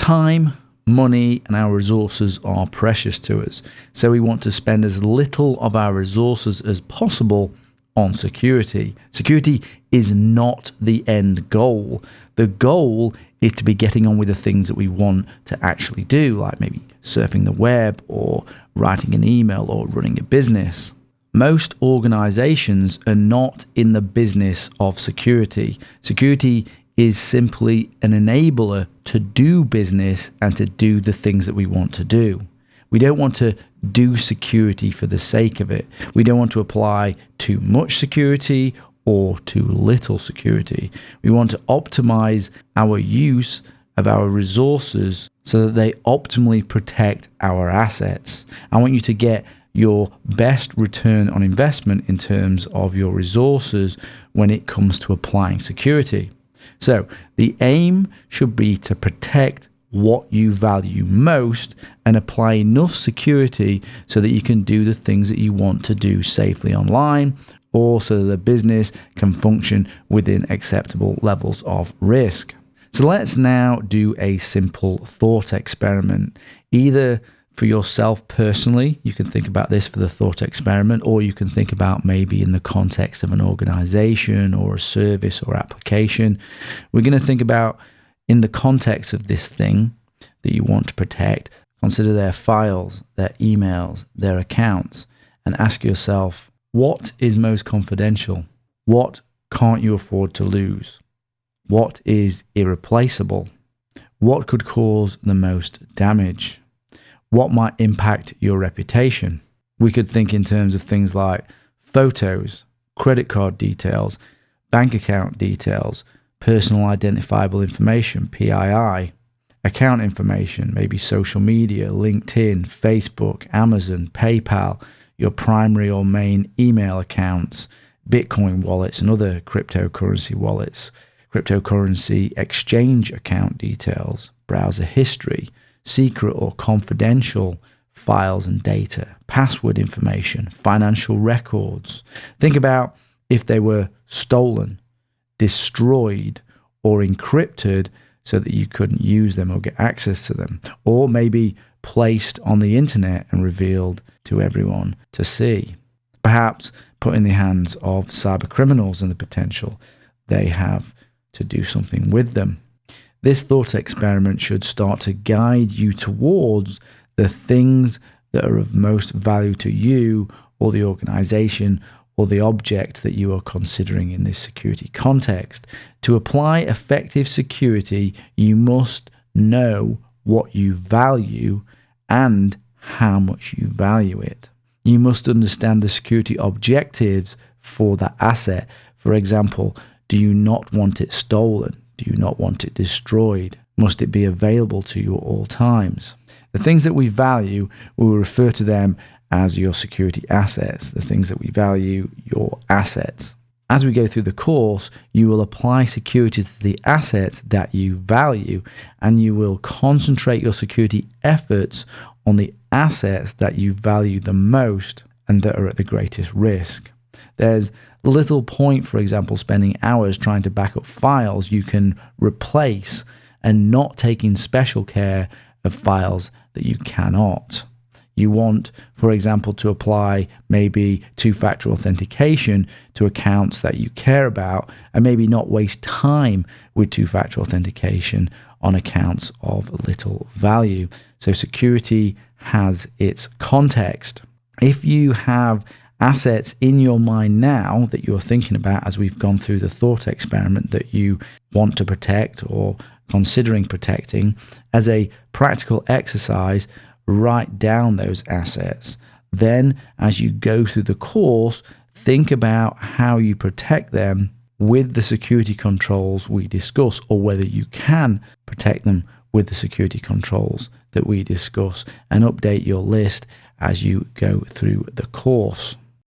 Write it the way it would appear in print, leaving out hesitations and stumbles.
Time, money, and our resources are precious to us. So we want to spend as little of our resources as possible on security. Security is not the end goal. The goal is to be getting on with the things that we want to actually do, like maybe surfing the web or writing an email or running a business. Most organizations are not in the business of security. Security is simply an enabler to do business and to do the things that we want to do. We don't want to do security for the sake of it. We don't want to apply too much security or too little security. We want to optimize our use of our resources so that they optimally protect our assets. I want you to get your best return on investment in terms of your resources when it comes to applying security. So the aim should be to protect what you value most and apply enough security so that you can do the things that you want to do safely online, or so that the business can function within acceptable levels of risk. So let's now do a simple thought experiment. Either for yourself personally, you can think about this for the thought experiment, or you can think about maybe in the context of an organization or a service or application. We're going to think about in the context of this thing that you want to protect. Consider their files, their emails, their accounts, and ask yourself, what is most confidential? What can't you afford to lose? What is irreplaceable? What could cause the most damage? What might impact your reputation? We could think in terms of things like photos, credit card details, bank account details, personal identifiable information, PII, account information, maybe social media, LinkedIn, Facebook, Amazon, PayPal, your primary or main email accounts, Bitcoin wallets and other cryptocurrency wallets, cryptocurrency exchange account details, browser history, secret or confidential files and data, password information, financial records. Think about if they were stolen, destroyed, or encrypted so that you couldn't use them or get access to them, or maybe placed on the internet and revealed to everyone to see. Perhaps put in the hands of cyber criminals and the potential they have to do something with them. This thought experiment should start to guide you towards the things that are of most value to you or the organization or the object that you are considering in this security context. To apply effective security, you must know what you value and how much you value it. You must understand the security objectives for that asset. For example, do you not want it stolen? Do you not want it destroyed? Must it be available to you at all times? The things that we value, we will refer to them as your security assets. The things that we value, your assets. As we go through the course, you will apply security to the assets that you value, and you will concentrate your security efforts on the assets that you value the most and that are at the greatest risk. There's little point, for example, spending hours trying to back up files you can replace and not taking special care of files that you cannot. You want, for example, to apply maybe two-factor authentication to accounts that you care about, and maybe not waste time with two-factor authentication on accounts of little value. So security has its context. If you have assets in your mind now that you're thinking about as we've gone through the thought experiment that you want to protect or considering protecting, as a practical exercise, write down those assets. Then, as you go through the course, think about how you protect them with the security controls we discuss, or whether you can protect them with the security controls that we discuss, and update your list as you go through the course.